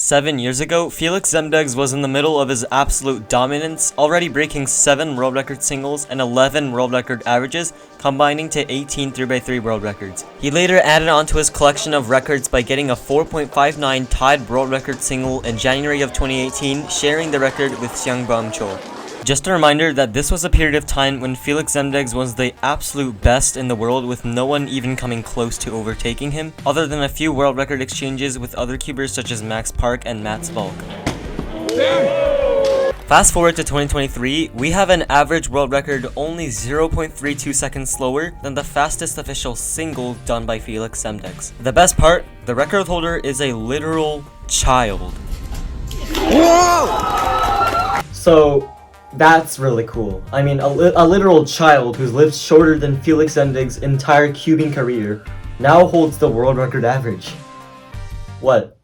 7 years ago, Felix Zemdegs was in the middle of his absolute dominance, already breaking 7 world record singles and 11 world record averages, combining to 18 3x3 world records. He later added on to his collection of records by getting a 4.59 tied world record single in January of 2018, sharing the record with Qixian Cao. Just a reminder that this was a period of time when Felix Zemdegs was the absolute best in the world, with no one even coming close to overtaking him, other than a few world record exchanges with other cubers such as Max Park and Mats Volk. Fast forward to 2023, we have an average world record only 0.32 seconds slower than the fastest official single done by Felix Zemdegs. The best part, the record holder is a literal child. Whoa! So that's really cool. I mean, a literal child who's lived shorter than Felix Zemdegs' entire cubing career now holds the world record average. What,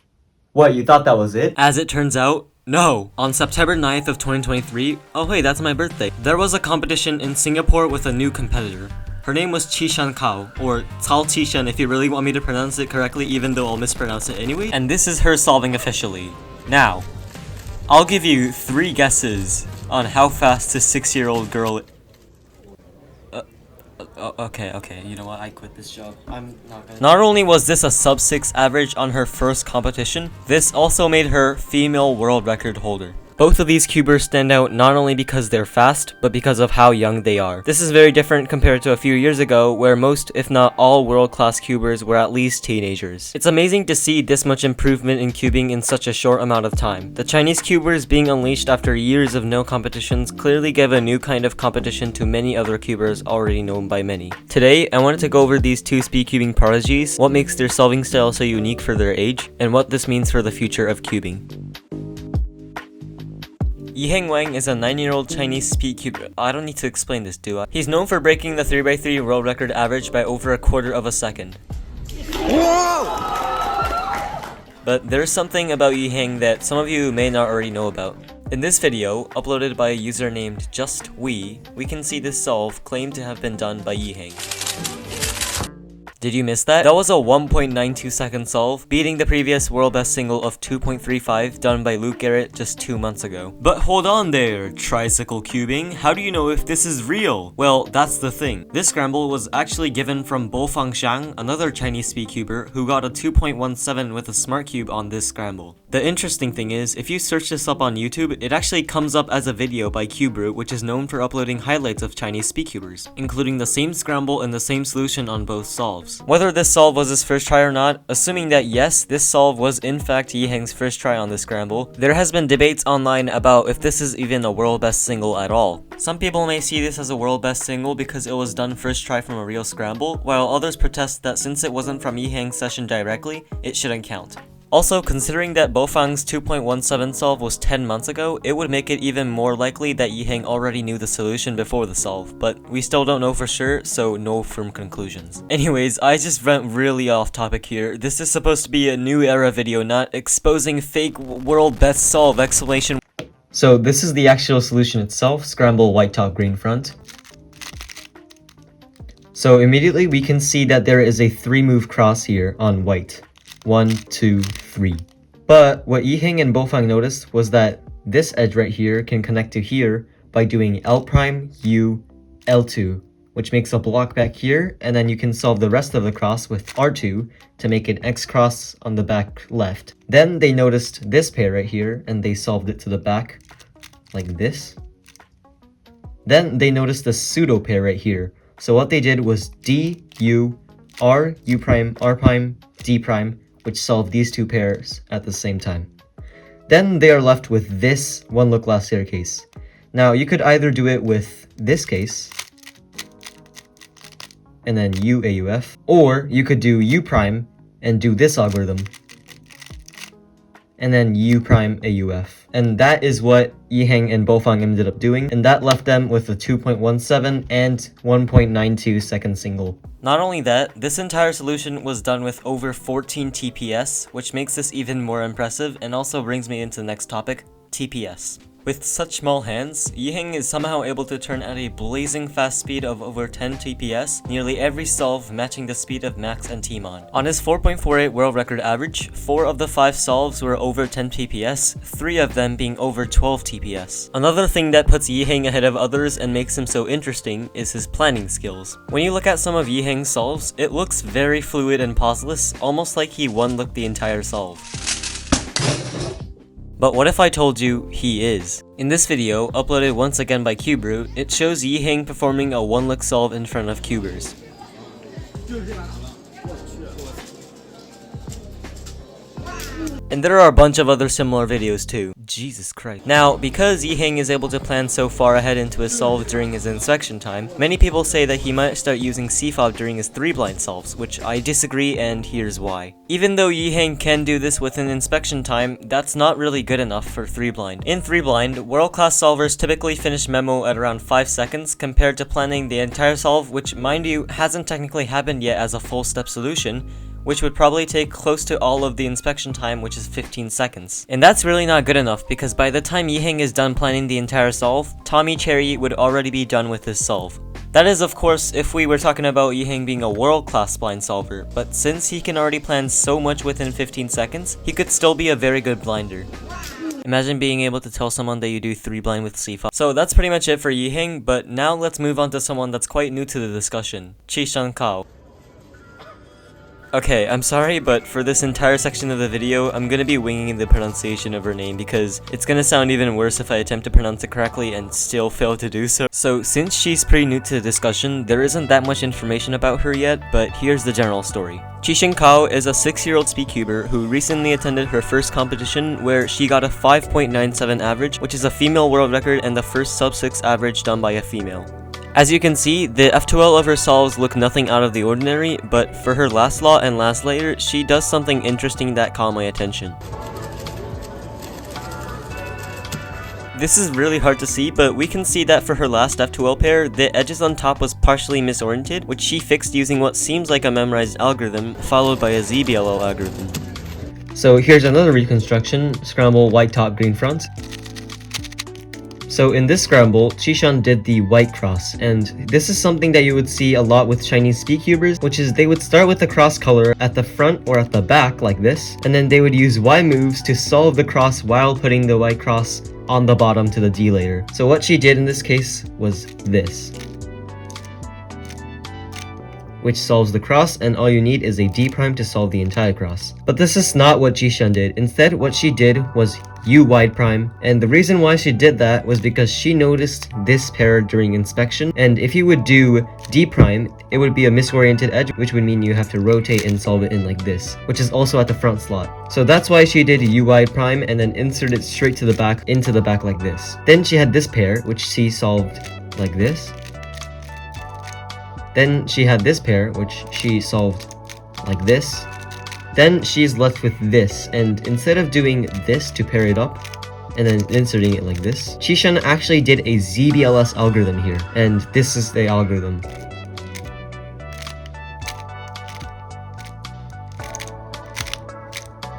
you thought that was it? As it turns out, no. On September 9th of 2023, oh hey, that's my birthday, there was a competition in Singapore with a new competitor. Her name was Qixian Cao, or Cao Qixian if you really want me to pronounce it correctly, even though I'll mispronounce it anyway. And this is her solving officially. Now, I'll give you 3 guesses on how fast this 6-year-old girl... Okay, you know what, I quit this job. I'm not gonna... Not only was this a sub-6 average on her first competition, this also made her female world record holder. Both of these cubers stand out not only because they're fast, but because of how young they are. This is very different compared to a few years ago, where most, if not all, world-class cubers were at least teenagers. It's amazing to see this much improvement in cubing in such a short amount of time. The Chinese cubers being unleashed after years of no competitions clearly give a new kind of competition to many other cubers already known by many. Today, I wanted to go over these 2 speedcubing prodigies, what makes their solving style so unique for their age, and what this means for the future of cubing. Yiheng Wang is a 9-year-old Chinese speedcuber. I don't need to explain this, do I? He's known for breaking the 3x3 world record average by over a quarter of a second. Whoa! But there's something about Yiheng that some of you may not already know about. In this video, uploaded by a user named JustWe, we can see this solve claimed to have been done by Yiheng. Did you miss that? That was a 1.92 second solve, beating the previous world best single of 2.35 done by Luke Garrett just 2 months ago. But hold on there, tricycle cubing, how do you know if this is real? Well, that's the thing. This scramble was actually given from Bofang Xiang, another Chinese speedcuber, who got a 2.17 with a smart cube on this scramble. The interesting thing is, if you search this up on YouTube, it actually comes up as a video by Cuberoot, which is known for uploading highlights of Chinese speedcubers, including the same scramble and the same solution on both solves. Whether this solve was his first try or not, assuming that yes, this solve was in fact Yiheng's first try on this scramble, there has been debates online about if this is even a world best single at all. Some people may see this as a world best single because it was done first try from a real scramble, while others protest that since it wasn't from Yiheng's session directly, it shouldn't count. Also, considering that Bofang's 2.17 solve was 10 months ago, it would make it even more likely that Yiheng already knew the solution before the solve, but we still don't know for sure, so no firm conclusions. Anyways, I just went really off topic here. This is supposed to be a new era video, not exposing fake world best solve exclamation. So this is the actual solution itself, scramble white top green front. So immediately we can see that there is a 3-move cross here on white. 1, 2, 3. But what Yiheng and Bofang noticed was that this edge right here can connect to here by doing L prime, U, L2, which makes a block back here, and then you can solve the rest of the cross with R2 to make an X cross on the back left. Then they noticed this pair right here, and they solved it to the back, like this. Then they noticed the pseudo pair right here. So what they did was D, U, R, U prime, R prime, D prime, which solve these 2 pairs at the same time. Then they are left with this one look last year case. Now you could either do it with this case, and then U AUF, or you could do U prime and do this algorithm, and then U prime AUF. And that is what Yiheng and Bofang ended up doing, and that left them with a 2.17 and 1.92 second single. Not only that, this entire solution was done with over 14 TPS, which makes this even more impressive and also brings me into the next topic, TPS. With such small hands, Yiheng is somehow able to turn at a blazing fast speed of over 10 TPS, nearly every solve matching the speed of Max and Timon. On his 4.48 world record average, 4 of the 5 solves were over 10 TPS, 3 of them being over 12 TPS. Another thing that puts Yiheng ahead of others and makes him so interesting is his planning skills. When you look at some of Yiheng's solves, it looks very fluid and pauseless, almost like he one-looked the entire solve. But what if I told you he is? In this video, uploaded once again by Cubru, it shows Yiheng performing a one-look solve in front of cubers. And there are a bunch of other similar videos too. Jesus Christ. Now, because Yiheng is able to plan so far ahead into his solve during his inspection time, many people say that he might start using C-fob during his 3-blind solves, which I disagree, and here's why. Even though Yiheng can do this within inspection time, that's not really good enough for 3-blind. In 3-blind, world-class solvers typically finish memo at around 5 seconds compared to planning the entire solve, which, mind you, hasn't technically happened yet as a full-step solution, which would probably take close to all of the inspection time, which is 15 seconds. And that's really not good enough, because by the time Yiheng is done planning the entire solve, Tommy Cherry would already be done with his solve. That is, of course, if we were talking about Yiheng being a world-class blind solver, but since he can already plan so much within 15 seconds, he could still be a very good blinder. Imagine being able to tell someone that you do 3-blind with C-fob. So that's pretty much it for Yiheng, but now let's move on to someone that's quite new to the discussion, Qixian Cao. Okay, I'm sorry, but for this entire section of the video, I'm gonna be winging the pronunciation of her name because it's gonna sound even worse if I attempt to pronounce it correctly and still fail to do so. So since she's pretty new to the discussion, there isn't that much information about her yet, but here's the general story. Qixian Cao is a 6-year-old Speedcuber who recently attended her first competition where she got a 5.97 average, which is a female world record and the first sub-6 average done by a female. As you can see, the F2L of her solves look nothing out of the ordinary, but for her last law and last layer, she does something interesting that caught my attention. This is really hard to see, but we can see that for her last F2L pair, the edges on top was partially misoriented, which she fixed using what seems like a memorized algorithm, followed by a ZBLL algorithm. So here's another reconstruction, scramble white top green front. So in this scramble, Qixian did the white cross, and this is something that you would see a lot with Chinese Speedcubers, which is they would start with the cross color at the front or at the back like this, and then they would use Y moves to solve the cross while putting the white cross on the bottom to the D layer. So what she did in this case was this, which solves the cross, and all you need is a D prime to solve the entire cross. But this is not what Qixian did. Instead, what she did was U wide prime, and the reason why she did that was because she noticed this pair during inspection, and if you would do D prime, it would be a misoriented edge, which would mean you have to rotate and solve it in like this, which is also at the front slot. So that's why she did U wide prime and then insert it straight to the back, into the back like this. Then she had this pair, which she solved like this. Then she had this pair, which she solved like this. Then she's left with this, and instead of doing this to pair it up and then inserting it like this, Qixian actually did a ZBLS algorithm here, and this is the algorithm.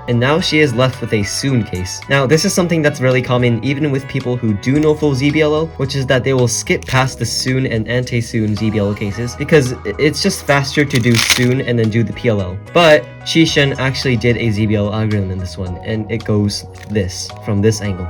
And now she is left with a soon case. Now this is something that's really common even with people who do know full ZBLO, which is that they will skip past the soon and anti-soon ZBLO cases because it's just faster to do soon and then do the PLL. But Qixian actually did a ZBLO algorithm in this one, and it goes this, from this angle.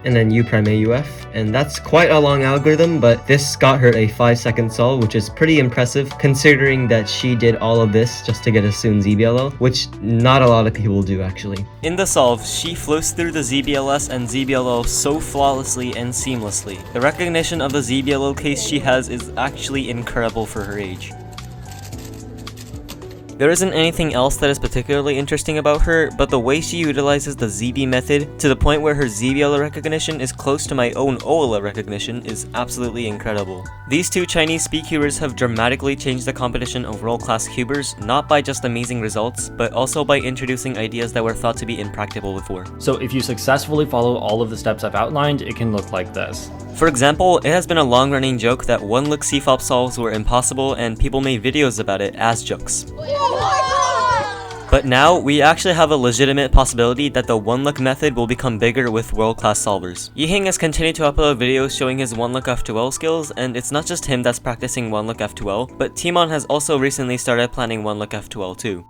And then U prime AUF, and that's quite a long algorithm, but this got her a 5-second solve, which is pretty impressive considering that she did all of this just to get a soon ZBLO, which not a lot of people do actually. In the solve, she flows through the ZBLS and ZBLO so flawlessly and seamlessly. The recognition of the ZBLO case she has is actually incredible for her age. There isn't anything else that is particularly interesting about her, but the way she utilizes the ZB method to the point where her ZBL recognition is close to my own OLA recognition is absolutely incredible. These two Chinese speedcubers have dramatically changed the competition of world-class cubers, not by just amazing results, but also by introducing ideas that were thought to be impractical before. So if you successfully follow all of the steps I've outlined, it can look like this. For example, it has been a long-running joke that one-look CFOP solves were impossible and people made videos about it as jokes. But now, we actually have a legitimate possibility that the one-look method will become bigger with world-class solvers. Yiheng has continued to upload videos showing his one-look F2L skills, and it's not just him that's practicing one-look F2L, but Timon has also recently started planning one-look F2L too.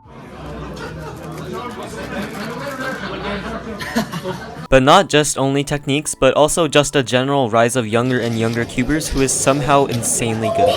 But not just only techniques, but also just a general rise of younger and younger cubers who is somehow insanely good.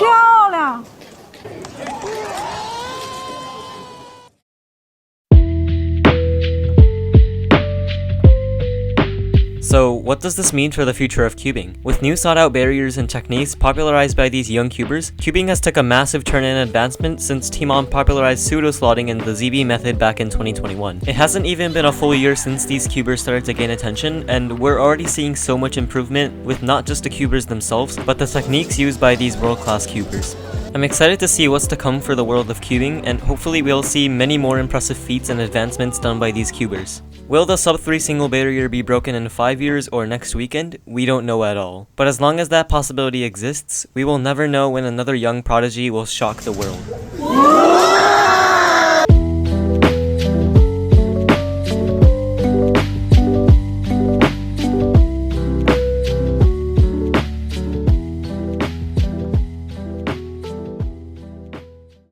So, what does this mean for the future of cubing? With new sought-out barriers and techniques popularized by these young cubers, cubing has took a massive turn in advancement since Timon popularized pseudo-slotting in the ZB method back in 2021. It hasn't even been a full year since these cubers started to gain attention, and we're already seeing so much improvement with not just the cubers themselves, but the techniques used by these world-class cubers. I'm excited to see what's to come for the world of cubing, and hopefully we'll see many more impressive feats and advancements done by these cubers. Will the sub 3 single barrier be broken in 5 years or next weekend? We don't know at all. But as long as that possibility exists, we will never know when another young prodigy will shock the world.